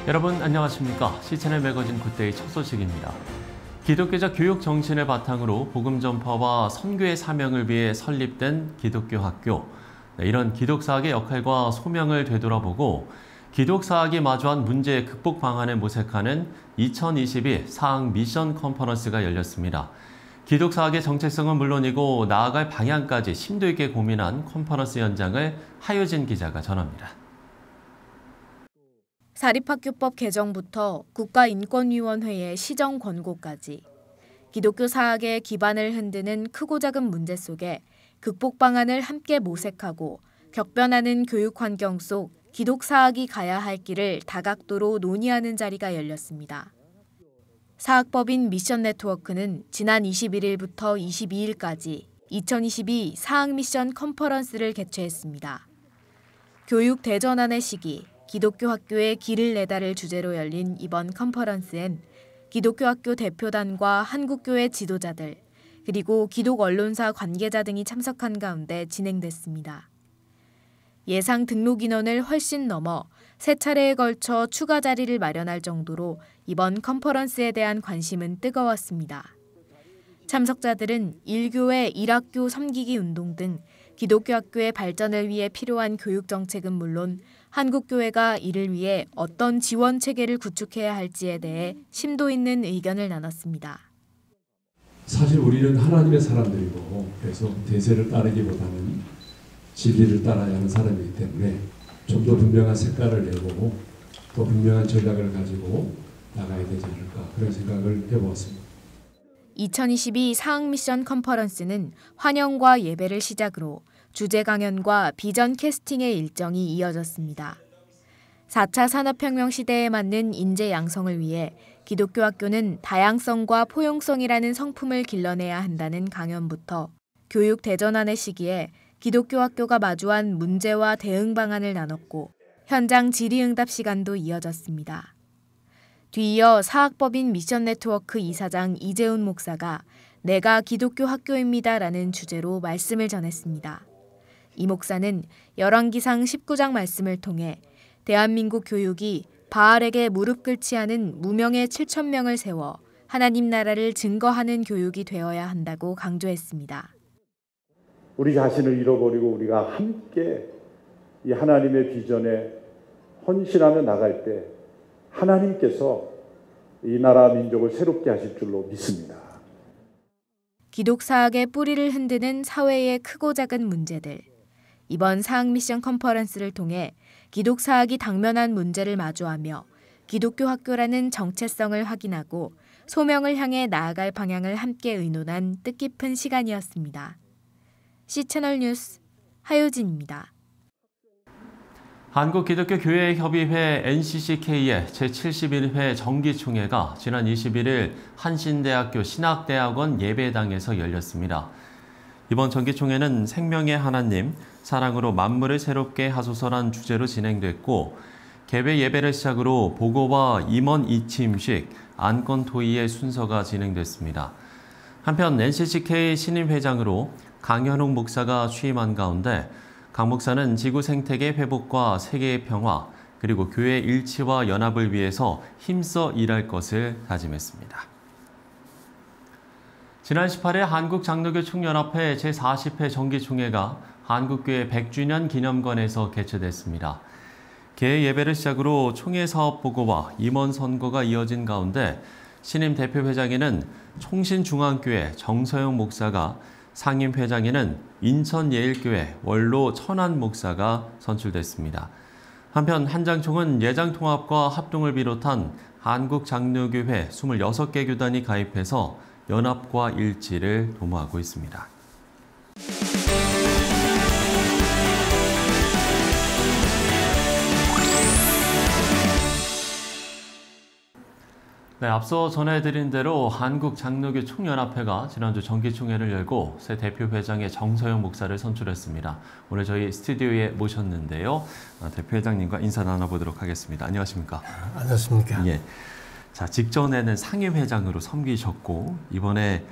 여러분 안녕하십니까? CCN의 매거진 굿데이 첫 소식입니다. 기독교적 교육 정신을 바탕으로 복음 전파와 선교의 사명을 위해 설립된 기독교 학교. 이런 기독사학의 역할과 소명을 되돌아보고 기독사학이 마주한 문제의 극복 방안을 모색하는 2022 사학 미션 컨퍼런스가 열렸습니다. 기독사학의 정체성은 물론이고 나아갈 방향까지 심도 있게 고민한 컨퍼런스 현장을 하효진 기자가 전합니다. 사립학교법 개정부터 국가인권위원회의 시정 권고까지 기독교 사학의 기반을 흔드는 크고 작은 문제 속에 극복 방안을 함께 모색하고 격변하는 교육 환경 속 기독 사학이 가야 할 길을 다각도로 논의하는 자리가 열렸습니다. 사학법인 미션 네트워크는 지난 21일부터 22일까지 2022 사학 미션 컨퍼런스를 개최했습니다. 교육 대전환의 시기, 기독교 학교의 길을 내다를 주제로 열린 이번 컨퍼런스엔 기독교 학교 대표단과 한국교회 지도자들, 그리고 기독 언론사 관계자 등이 참석한 가운데 진행됐습니다. 예상 등록 인원을 훨씬 넘어 3차례에 걸쳐 추가 자리를 마련할 정도로 이번 컨퍼런스에 대한 관심은 뜨거웠습니다. 참석자들은 1교회 1학교 섬기기 운동 등 기독교 학교의 발전을 위해 필요한 교육 정책은 물론 한국교회가 이를 위해 어떤 지원 체계를 구축해야 할지에 대해 심도 있는 의견을 나눴습니다. 사실 우리는 하나님의 사람들이고 그래서 대세를 따르기보다는 진리를 따라야 하는 사람이기 때문에 좀 더 분명한 색깔을 내고 또 분명한 전략을 가지고 나가야 되지 않을까 그런 생각을 해보았습니다. 2022 사학 미션 컨퍼런스는 환영과 예배를 시작으로 주제 강연과 비전 캐스팅의 일정이 이어졌습니다. 4차 산업혁명 시대에 맞는 인재 양성을 위해 기독교 학교는 다양성과 포용성이라는 성품을 길러내야 한다는 강연부터 교육 대전환의 시기에 기독교 학교가 마주한 문제와 대응 방안을 나눴고 현장 질의응답 시간도 이어졌습니다. 뒤이어 사학법인 미션 네트워크 이사장 이재훈 목사가 내가 기독교 학교입니다라는 주제로 말씀을 전했습니다. 이 목사는 열왕기상 19장 말씀을 통해 대한민국 교육이 바알에게 무릎 꿇지 않은 무명의 7,000명을 세워 하나님 나라를 증거하는 교육이 되어야 한다고 강조했습니다. 우리 자신을 잃어버리고 우리가 함께 이 하나님의 비전에 헌신하며 나갈 때 하나님께서 이 나라 민족을 새롭게 하실 줄로 믿습니다. 기독사학의 뿌리를 흔드는 사회의 크고 작은 문제들. 이번 사학 미션 컨퍼런스를 통해 기독사학이 당면한 문제를 마주하며 기독교 학교라는 정체성을 확인하고 소명을 향해 나아갈 방향을 함께 의논한 뜻깊은 시간이었습니다. CCNL 뉴스 하효진입니다. 한국기독교교회협의회 NCCK의 제71회 정기총회가 지난 21일 한신대학교 신학대학원 예배당에서 열렸습니다. 이번 정기총회는 생명의 하나님, 사랑으로 만물을 새롭게 하소서란 주제로 진행됐고 개회 예배를 시작으로 보고와 임원 이침식, 안건 토의의 순서가 진행됐습니다. 한편 NCCK 신임 회장으로 강현옥 목사가 취임한 가운데 강 목사는 지구 생태계 회복과 세계의 평화, 그리고 교회 일치와 연합을 위해서 힘써 일할 것을 다짐했습니다. 지난 18일 한국장로교 총연합회 제40회 정기총회가 한국교회 100주년 기념관에서 개최됐습니다. 개회 예배를 시작으로 총회 사업 보고와 임원 선거가 이어진 가운데 신임 대표회장에는 총신중앙교회 정서영 목사가, 상임 회장에는 인천예일교회 원로 천안 목사가 선출됐습니다. 한편 한장총은 예장통합과 합동을 비롯한 한국장로교회 26개 교단이 가입해서 연합과 일치를 도모하고 있습니다. 네, 앞서 전해드린 대로 한국장로교 총연합회가 지난주 정기총회를 열고 새 대표회장의 정서영 목사를 선출했습니다. 오늘 저희 스튜디오에 모셨는데요. 대표회장님과 인사 나눠보도록 하겠습니다. 안녕하십니까? 안녕하십니까? 예. 자, 직전에는 상임회장으로 섬기셨고 이번에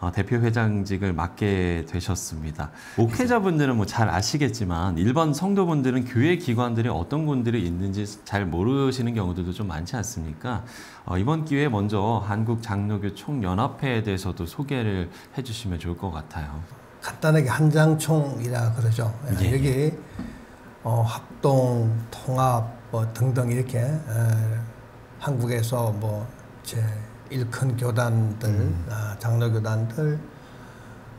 대표 회장직을 맡게 되셨습니다. 목회자분들은 뭐 잘 아시겠지만 일반 성도분들은 교회 기관들이 어떤 군들이 있는지 잘 모르시는 경우들도 좀 많지 않습니까? 이번 기회에 먼저 한국 장로교 총연합회에 대해서도 소개를 해주시면 좋을 것 같아요. 간단하게 한장총이라 그러죠. 예. 여기 합동, 통합 뭐 등등 이렇게 한국에서 뭐 제 일큰 교단들, 장로교단들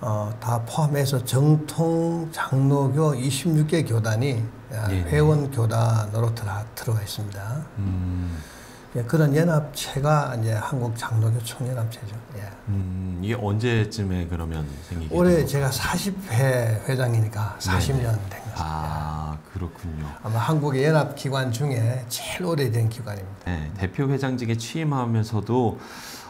다 포함해서 정통 장로교 26개 교단이 회원 교단으로 들어가 있습니다. 예, 그런 연합체가 이제 한국 장로교 총연합체죠. 예. 이게 언제쯤에 그러면 생기게? 올해 제가 40회 회장이니까 40년 된 거죠. 아, 그렇군요. 아마 한국의 연합 기관 중에 제일 오래된 기관입니다. 네, 대표 회장직에 취임하면서도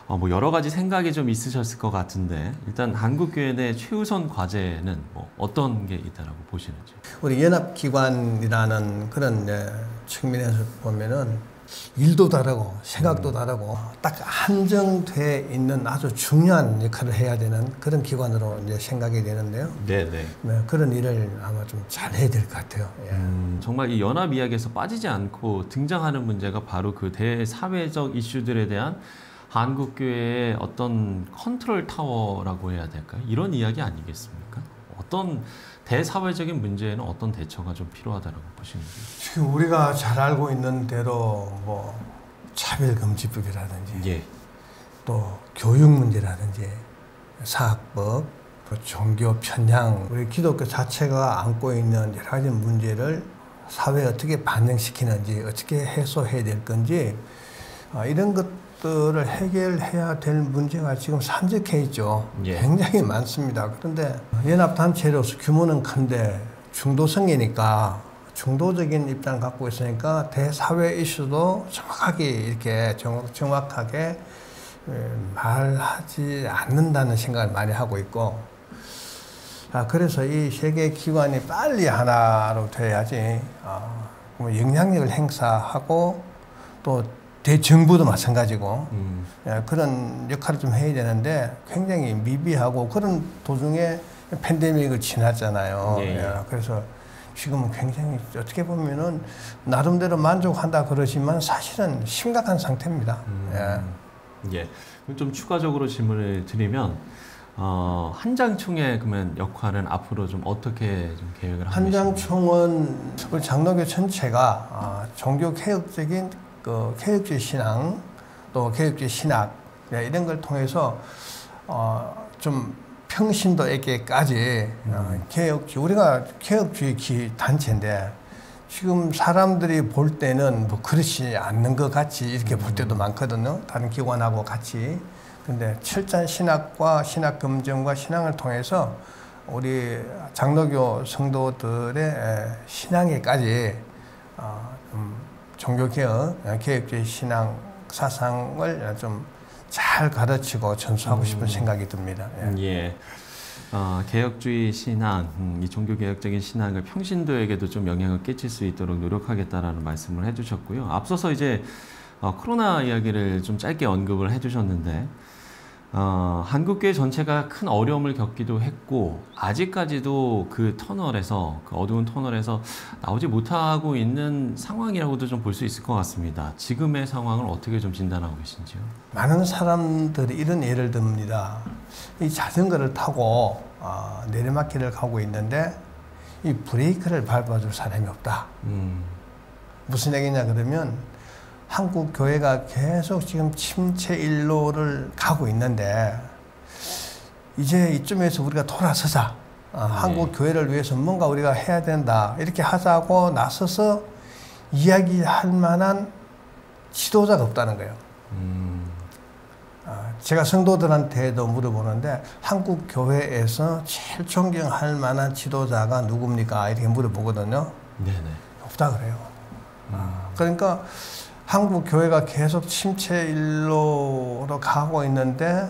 뭐 여러 가지 생각이 좀 있으셨을 것 같은데 일단 한국교회 내 최우선 과제는 뭐 어떤 게 있다라고 보시는지? 우리 연합 기관이라는 그런 측면에서 보면은 일도 다르고 생각도 다르고 딱 한정돼 있는 아주 중요한 역할을 해야 되는 그런 기관으로 이제 생각이 되는데요. 네네. 네, 그런 일을 아마 좀 잘 해야 될 것 같아요. 예. 정말 이 연합 이야기에서 빠지지 않고 등장하는 문제가 바로 그 대사회적 이슈들에 대한 한국교회의 어떤 컨트롤 타워라고 해야 될까요? 이런 이야기 아니겠습니까? 어떤 대사회적인 문제에는 어떤 대처가 좀 필요하다고 보시는지? 지금 우리가 잘 알고 있는 대로 뭐 차별금지법이라든지 예. 또 교육 문제라든지 사학법, 또 종교 편향, 우리 기독교 자체가 안고 있는 여러 가지 문제를 사회에 어떻게 반영시키는지, 어떻게 해소해야 될 건지 이런 것들을 해결해야 될 문제가 지금 산적해 있죠. 예. 굉장히 많습니다. 그런데 연합단체로서 규모는 큰데 중도성이니까 중도적인 입장을 갖고 있으니까 대사회 이슈도 정확하게 이렇게 정확하게 말하지 않는다는 생각을 많이 하고 있고, 그래서 이 세계 기관이 빨리 하나로 돼야지 영향력을 행사하고 또 대정부도 마찬가지고 그런 역할을 좀 해야 되는데 굉장히 미비하고 그런 도중에 팬데믹을 지났잖아요. 예. 그래서 지금은 굉장히 어떻게 보면은 나름대로 만족한다 그러지만 사실은 심각한 상태입니다. 예. 좀 추가적으로 질문을 드리면 한장총의 그러면 역할은 앞으로 좀 어떻게 좀 계획을 하고 계십니까? 한장총은 우리 장로교 전체가 종교 개혁적인 그 개혁주의 신앙 또 개혁주의 신학 이런 걸 통해서 좀 평신도에게까지 개혁주의, 우리가 개혁주의 단체인데 지금 사람들이 볼 때는 뭐 그렇지 않는 것 같이 이렇게 볼 때도 많거든요. 다른 기관하고 같이. 근데 철저한 신학과 신학 검증과 신앙을 통해서 우리 장로교 성도들의 신앙에까지 종교개혁, 개혁주의 신앙 사상을 좀 잘 가르치고 전수하고 싶은 생각이 듭니다. 예. 개혁주의 신앙, 이 종교개혁적인 신앙을 평신도에게도 좀 영향을 끼칠 수 있도록 노력하겠다라는 말씀을 해주셨고요. 앞서서 이제 코로나 이야기를 좀 짧게 언급을 해주셨는데 한국교회 전체가 큰 어려움을 겪기도 했고 아직까지도 그 터널에서, 그 어두운 터널에서 나오지 못하고 있는 상황이라고도 좀 볼 수 있을 것 같습니다. 지금의 상황을 어떻게 좀 진단하고 계신지요? 많은 사람들이 이런 예를 듭니다. 이 자전거를 타고 내리막길을 가고 있는데 이 브레이크를 밟아줄 사람이 없다. 무슨 얘기냐 그러면 한국 교회가 계속 지금 침체 일로를 가고 있는데 이제 이쯤에서 우리가 돌아서자. 한국 교회를 위해서 뭔가 우리가 해야 된다. 이렇게 하자고 나서서 이야기할 만한 지도자가 없다는 거예요. 제가 성도들한테도 물어보는데 한국 교회에서 제일 존경할 만한 지도자가 누굽니까? 이렇게 물어보거든요. 네네. 없다 그래요. 그러니까 한국 교회가 계속 침체일로로 가고 있는데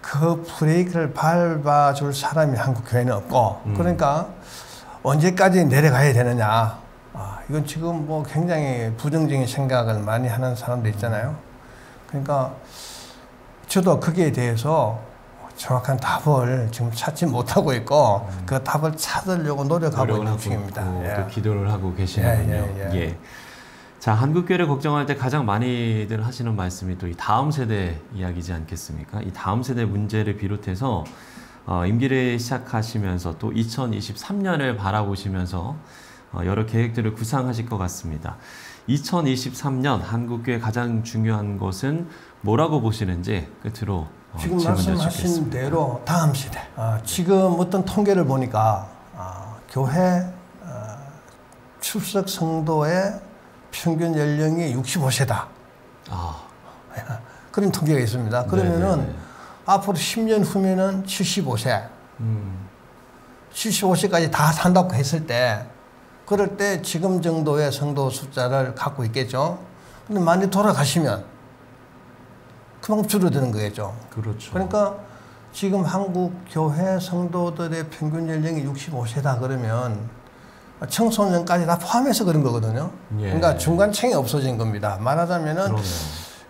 그 브레이크를 밟아줄 사람이 한국 교회는 없고, 그러니까 언제까지 내려가야 되느냐. 이건 지금 뭐 굉장히 부정적인 생각을 많이 하는 사람도 있잖아요. 그러니까 저도 거기에 대해서 정확한 답을 지금 찾지 못하고 있고 그 답을 찾으려고 노력하고 있는 중입니다. 또 기도를 하고 계시는군요. 예. 자, 한국교회를 걱정할 때 가장 많이들 하시는 말씀이 또 이 다음 세대 이야기지 않겠습니까? 이 다음 세대 문제를 비롯해서 임기를 시작하시면서 또 2023년을 바라보시면서 여러 계획들을 구상하실 것 같습니다. 2023년 한국교회 가장 중요한 것은 뭐라고 보시는지 끝으로 지금 말씀하신 대로 다음 시대. 지금 어떤 통계를 보니까 교회 출석 성도의 평균 연령이 65세다. 그런 통계가 있습니다. 그러면은 앞으로 10년 후면은 75세. 75세까지 다 산다고 했을 때, 그럴 때 지금 정도의 성도 숫자를 갖고 있겠죠. 근데 많이 돌아가시면 그만큼 줄어드는 거겠죠. 그렇죠. 그러니까 지금 한국 교회 성도들의 평균 연령이 65세다 그러면 청소년까지 다 포함해서 그런 거거든요. 그러니까 중간층이 없어진 겁니다. 말하자면은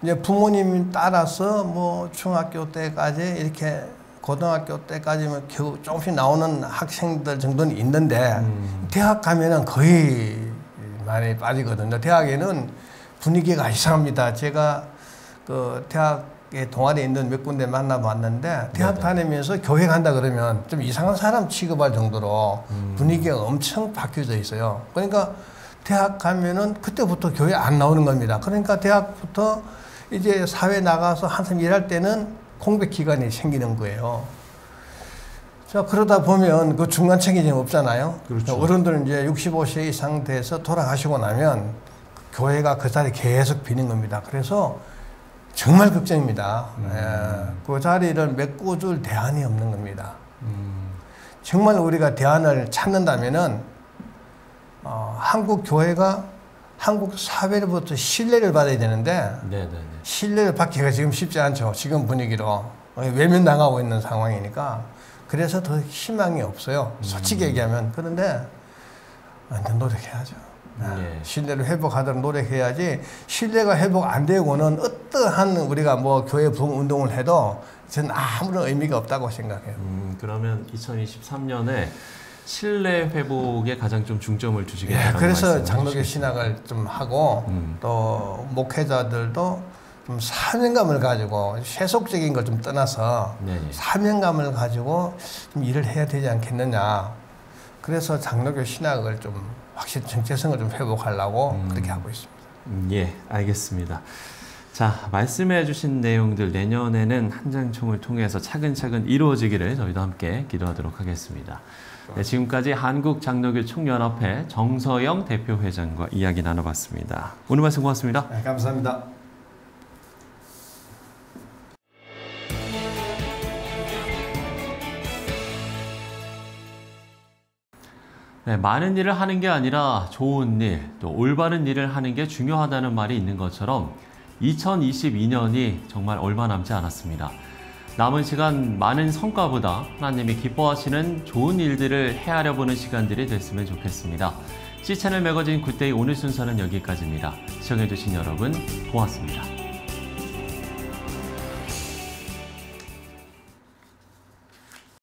이제 부모님 따라서 뭐 중학교 때까지 이렇게 고등학교 때까지는 겨우 조금씩 나오는 학생들 정도는 있는데 대학 가면은 거의 많이 빠지거든요. 대학에는 분위기가 이상합니다. 제가 그 대학에 동아리에 있는 몇 군데 만나봤는데 대학 다니면서 교회 간다 그러면 좀 이상한 사람 취급할 정도로 분위기가 엄청 바뀌어져 있어요. 그러니까 대학 가면은 그때부터 교회 안 나오는 겁니다. 그러니까 대학부터 이제 사회 나가서 한참 일할 때는 공백 기간이 생기는 거예요. 자, 그러다 보면 그 중간층이 지금 없잖아요. 그렇죠. 어른들은 이제 65세 이상 돼서 돌아가시고 나면 교회가 그 자리 계속 비는 겁니다. 그래서 정말 걱정입니다. 그 자리를 메꿔줄 대안이 없는 겁니다. 정말 우리가 대안을 찾는다면은 한국 교회가 한국 사회로부터 신뢰를 받아야 되는데 신뢰를 받기가 지금 쉽지 않죠. 지금 분위기로 외면당하고 있는 상황이니까. 그래서 더 희망이 없어요. 솔직히 얘기하면. 그런데 완전 노력해야죠. 신뢰를 회복하도록 노력해야지. 신뢰가 회복 안 되고는 어떠한 우리가 뭐 교회 부흥 운동을 해도 저는 아무런 의미가 없다고 생각해요. 그러면 2023년에 신뢰 회복에 가장 좀 중점을 주시겠다는 그래서 장로교 신학을 좀 하고 또 목회자들도 좀 사명감을 가지고 세속적인 걸 좀 떠나서 사명감을 가지고 좀 일을 해야 되지 않겠느냐. 그래서 장로교 신학을 좀 확실히 정체성을 좀 회복하려고 그렇게 하고 있습니다. 예, 알겠습니다. 자, 말씀해 주신 내용들 내년에는 한장총을 통해서 차근차근 이루어지기를 저희도 함께 기도하도록 하겠습니다. 네, 지금까지 한국장로교 총연합회 정서영 대표회장과 이야기 나눠봤습니다. 오늘 말씀 고맙습니다. 네, 감사합니다. 네, 많은 일을 하는 게 아니라 좋은 일, 또 올바른 일을 하는 게 중요하다는 말이 있는 것처럼 2022년이 정말 얼마 남지 않았습니다. 남은 시간 많은 성과보다 하나님이 기뻐하시는 좋은 일들을 헤아려 보는 시간들이 됐으면 좋겠습니다. C채널 매거진 굿데이 오늘 순서는 여기까지입니다. 시청해주신 여러분 고맙습니다.